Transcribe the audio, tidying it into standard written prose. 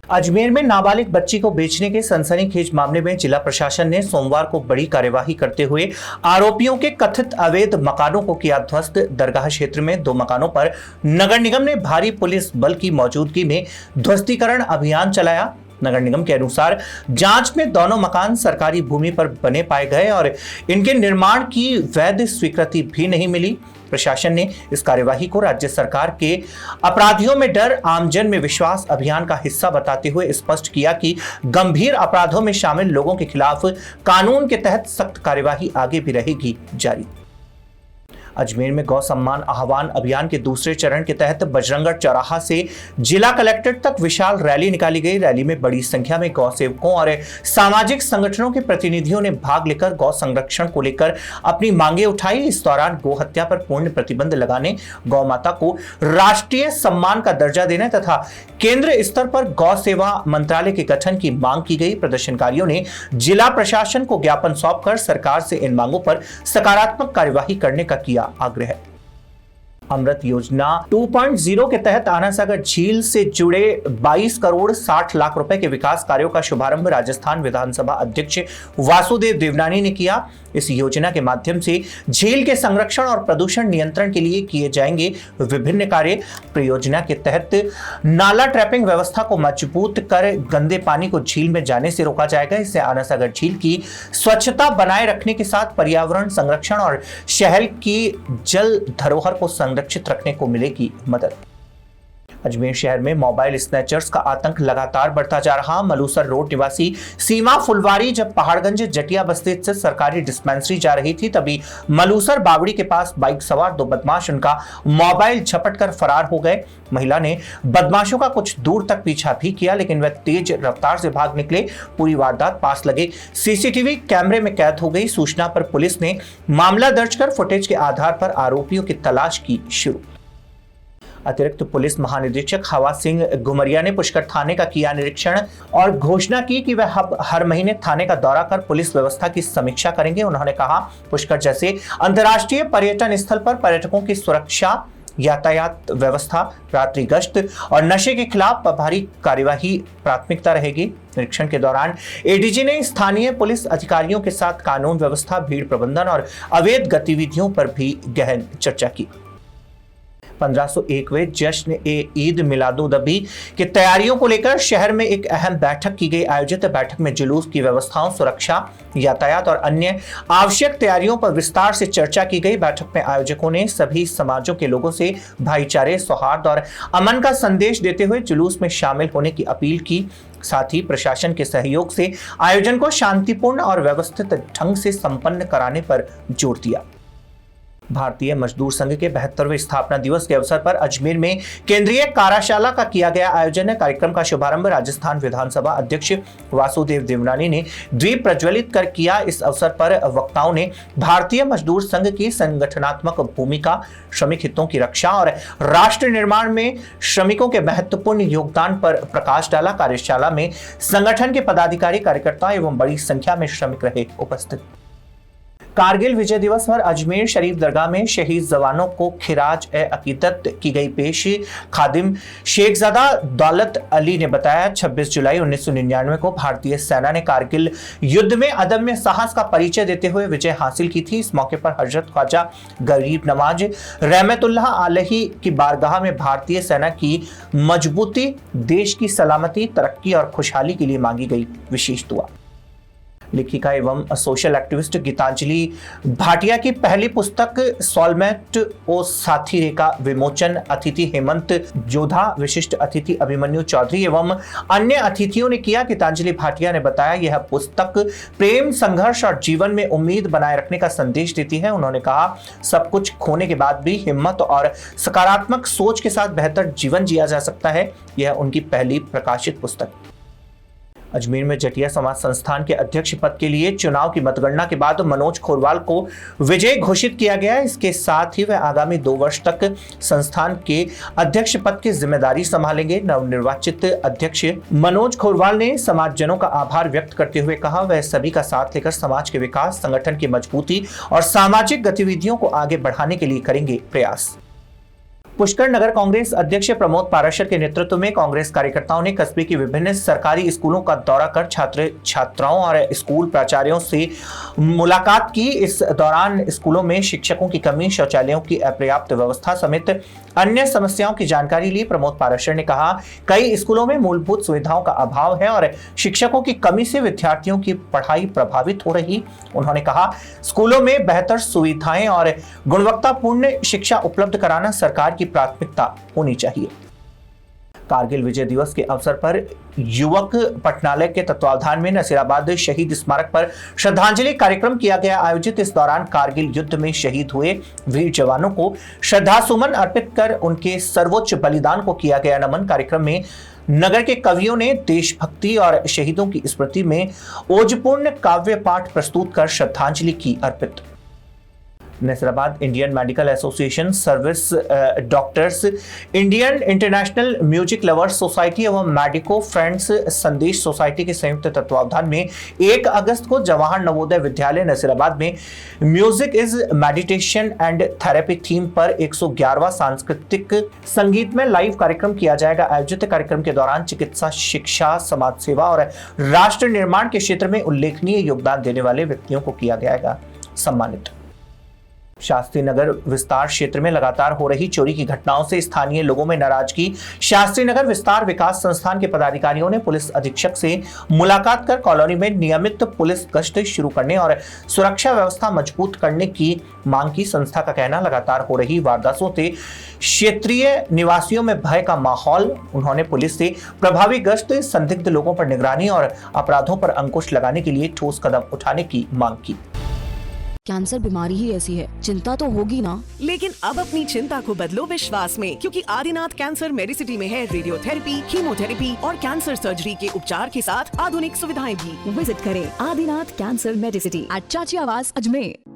अजमेर में नाबालिग बच्ची को बेचने के सनसनीखेज मामले में जिला प्रशासन ने सोमवार को बड़ी कार्यवाही करते हुए आरोपियों के कथित अवैध मकानों को किया ध्वस्त। दरगाह क्षेत्र में 2 मकानों पर नगर निगम ने भारी पुलिस बल की मौजूदगी में ध्वस्तीकरण अभियान चलाया। नगर निगम के अनुसार जांच में दोनों मकान सरकारी भूमि पर बने पाए गए और इनके निर्माण की वैध स्वीकृति भी नहीं मिली। प्रशासन ने इस कार्यवाही को राज्य सरकार के अपराधियों में डर आमजन में विश्वास अभियान का हिस्सा बताते हुए स्पष्ट किया कि गंभीर अपराधों में शामिल लोगों के खिलाफ कानून के तहत सख्त कार्यवाही आगे भी रहेगी जारी। अजमेर में गौ सम्मान आह्वान अभियान के दूसरे चरण के तहत बजरंगगढ़ चौराहा से जिला कलेक्ट्रेट तक विशाल रैली निकाली गई। रैली में बड़ी संख्या में गौ सेवकों और सामाजिक संगठनों के प्रतिनिधियों ने भाग लेकर गौ संरक्षण को लेकर अपनी मांगे उठाई। इस दौरान गौ हत्या पर पूर्ण प्रतिबंध लगाने, गौ माता को राष्ट्रीय सम्मान का दर्जा देने तथा केंद्र स्तर पर गौ सेवा मंत्रालय के गठन की मांग की गई। प्रदर्शनकारियों ने जिला प्रशासन को ज्ञापन सौंपकर सरकार से इन मांगों पर सकारात्मक कार्यवाही करने का किया आग्रह। अमृत योजना 2.0 के तहत आना सागर झील से जुड़े 22 करोड़ 60 लाख रुपए के विकास कार्यों का शुभारंभ राजस्थान विधानसभा अध्यक्ष वासुदेव देवनानी ने किया। इस योजना के माध्यम से झील के संरक्षण और प्रदूषण नियंत्रण के लिए किए जाएंगे विभिन्न कार्य। परियोजना के तहत नाला ट्रैपिंग व्यवस्था को मजबूत कर गंदे पानी को झील में जाने से रोका जाएगा। इससे आना सागर झील की स्वच्छता बनाए रखने के साथ पर्यावरण संरक्षण और शहर की जल धरोहर को संरक्षित रखने को मिलेगी मदद। अजमेर शहर में मोबाइल स्नैचर्स का आतंक लगातार बढ़ता जा रहा। मलूसर रोड निवासी सीमा फुलवारी जब पहाड़गंज जटिया बस्ती से सरकारी डिस्पेंसरी जा रही थी, तभी मलूसर बावड़ी के पास बाइक सवार 2 बदमाश उनका मोबाइल झपट कर फरार हो गए। महिला ने बदमाशों का कुछ दूर तक पीछा भी किया, लेकिन वह तेज रफ्तार से भाग निकले। पूरी वारदात पास लगे सीसीटीवी कैमरे में कैद हो गई। सूचना पर पुलिस ने मामला दर्ज कर फुटेज के आधार पर आरोपियों की तलाश की शुरू। अतिरिक्त पुलिस महानिदेशक हवा सिंह घुमरिया ने पुष्कर थाने का किया निरीक्षण और घोषणा की कि वह हर महीने थाने का दौरा कर पुलिस व्यवस्था की समीक्षा करेंगे। उन्होंने कहा, पुष्कर जैसे अंतर्राष्ट्रीय पर्यटन स्थल पर पर्यटकों की सुरक्षा, यातायात व्यवस्था, रात्रि गश्त और नशे के खिलाफ प्रभावी कार्यवाही प्राथमिकता रहेगी। निरीक्षण के दौरान एडीजी ने स्थानीय पुलिस अधिकारियों के साथ कानून व्यवस्था, भीड़ प्रबंधन और अवैध गतिविधियों पर भी गहन चर्चा की। 1501वें जश्न ए ईद मिलादुन्नबी की तैयारियों को लेकर शहर में एक अहम बैठक की गई। आयोजित बैठक में जुलूस की व्यवस्थाओं, सुरक्षा, यातायात और अन्य आवश्यक तैयारियों पर विस्तार से चर्चा की गई। बैठक में आयोजकों ने सभी समाजों के लोगों से भाईचारे, सौहार्द और अमन का संदेश देते हुए जुलूस में शामिल होने की अपील की। साथ ही प्रशासन के सहयोग से आयोजन को शांतिपूर्ण और व्यवस्थित ढंग से संपन्न कराने पर जोर दिया। भारतीय मजदूर संघ के 72वें स्थापना दिवस के अवसर पर अजमेर में केंद्रीय कार्यशाला का किया गया आयोजन। कार्यक्रम का शुभारंभ राजस्थान विधानसभा अध्यक्ष वासुदेव देवनानी ने दीप प्रज्वलित कर किया। इस अवसर पर वक्ताओं ने भारतीय मजदूर संघ की संगठनात्मक भूमिका, श्रमिक हितों की रक्षा और राष्ट्र निर्माण में श्रमिकों के महत्वपूर्ण योगदान पर प्रकाश डाला। कार्यशाला में संगठन के पदाधिकारी, कार्यकर्ता एवं बड़ी संख्या में श्रमिक रहे उपस्थित। कारगिल विजय दिवस पर अजमेर शरीफ दरगाह में शहीद जवानों को खिराज ए अकीदत की गई पेश। खादिम शेखजादा दौलत अली ने बताया, 26 जुलाई 1999 को भारतीय सेना ने कारगिल युद्ध में अदम्य साहस का परिचय देते हुए विजय हासिल की थी। इस मौके पर हजरत ख्वाजा गरीब नवाज रहमतुल्लाह अलैहि की बारगाह में भारतीय सेना की मजबूती, देश की सलामती, तरक्की और खुशहाली के लिए मांगी गई विशेष दुआ। लेखिका एवं सोशल एक्टिविस्ट गीतांजलि भाटिया की पहली पुस्तक सोलमेट ओ साथी रे का विमोचन अतिथि हेमंत जोधा, विशिष्ट अतिथि अभिमन्यु चौधरी एवं अन्य अतिथियों ने किया। गीतांजलि भाटिया ने बताया, यह पुस्तक प्रेम, संघर्ष और जीवन में उम्मीद बनाए रखने का संदेश देती है। उन्होंने कहा, सब कुछ खोने के बाद भी हिम्मत और सकारात्मक सोच के साथ बेहतर जीवन जिया जा सकता है। यह उनकी पहली प्रकाशित पुस्तक। अजमेर में जटिया समाज संस्थान के अध्यक्ष पद के लिए चुनाव की मतगणना के बाद मनोज खोरवाल को विजयी घोषित किया गया। इसके साथ ही वह आगामी 2 वर्ष तक संस्थान के अध्यक्ष पद की जिम्मेदारी संभालेंगे। नवनिर्वाचित अध्यक्ष मनोज खोरवाल ने समाजजनों का आभार व्यक्त करते हुए कहा, वह सभी का साथ लेकर समाज के विकास, संगठन की मजबूती और सामाजिक गतिविधियों को आगे बढ़ाने के लिए करेंगे प्रयास। पुष्कर नगर कांग्रेस अध्यक्ष प्रमोद पाराशर के नेतृत्व में कांग्रेस कार्यकर्ताओं ने कस्बे की विभिन्न सरकारी स्कूलों का दौरा कर छात्र छात्राओं और स्कूल प्राचार्यों से मुलाकात की। इस दौरान स्कूलों में शिक्षकों की कमी, शौचालयों की अपर्याप्त व्यवस्था समेत अन्य समस्याओं की जानकारी ली। प्रमोद पाराशर ने कहा, कई स्कूलों में मूलभूत सुविधाओं का अभाव है और शिक्षकों की कमी से विद्यार्थियों की पढ़ाई प्रभावित हो रही। उन्होंने कहा, स्कूलों में बेहतर सुविधाएं और गुणवत्तापूर्ण शिक्षा उपलब्ध कराना सरकार की प्राथमिकता होनी चाहिए। कारगिल विजय दिवस के अवसर पर युवक पटनालय के तत्वावधान में नसीराबाद शहीद स्मारक पर श्रद्धांजलि कार्यक्रम किया गया आयोजित। इस दौरान कारगिल युद्ध में शहीद हुए वीर जवानों को श्रद्धासुमन अर्पित कर उनके सर्वोच्च बलिदान को किया गया नमन। कार्यक्रम में नगर के कवियों ने देशभक्ति और शहीदों की स्मृति में ओजपूर्ण काव्य पाठ प्रस्तुत कर श्रद्धांजलि की अर्पित। Nasirabad Indian medical association, service doctors, Indian international music lovers society एवं मेडिको फ्रेंड्स संदेश सोसाइटी के संयुक्त तत्वावधान में 1 अगस्त को जवाहर नवोदय विद्यालय नसीराबाद में music is meditation and therapy theme पर 111वां सांस्कृतिक संगीतमय लाइव कार्यक्रम किया जाएगा। आयोजित कार्यक्रम के दौरान चिकित्सा, शिक्षा, समाज सेवा और राष्ट्र निर्माण के क्षेत्र में उल्लेखनीय योगदान देने वाले व्यक्तियों को किया जाएगा सम्मानित। शास्त्री नगर विस्तार क्षेत्र में लगातार हो रही चोरी की घटनाओं से स्थानीय लोगों में नाराजगी। शास्त्री नगर विस्तार विकास संस्थान के पदाधिकारियों ने पुलिस अधीक्षक से मुलाकात कर कॉलोनी में नियमित पुलिस गश्त शुरू करने और सुरक्षा व्यवस्था मजबूत करने की मांग की। संस्था का कहना, लगातार हो रही वारदातों से क्षेत्रीय निवासियों में भय का माहौल। उन्होंने पुलिस से प्रभावी गश्त, संदिग्ध लोगों पर निगरानी और अपराधों पर अंकुश लगाने के लिए ठोस कदम उठाने की मांग की। कैंसर बीमारी ही ऐसी है, चिंता तो होगी ना। लेकिन अब अपनी चिंता को बदलो विश्वास में, क्योंकि आदिनाथ कैंसर मेडिसिटी में है रेडियोथेरेपी, कीमोथेरेपी और कैंसर सर्जरी के उपचार के साथ आधुनिक सुविधाएं भी। विजिट करें आदिनाथ कैंसर मेडिसिटी एट चाची आवास अजमेर।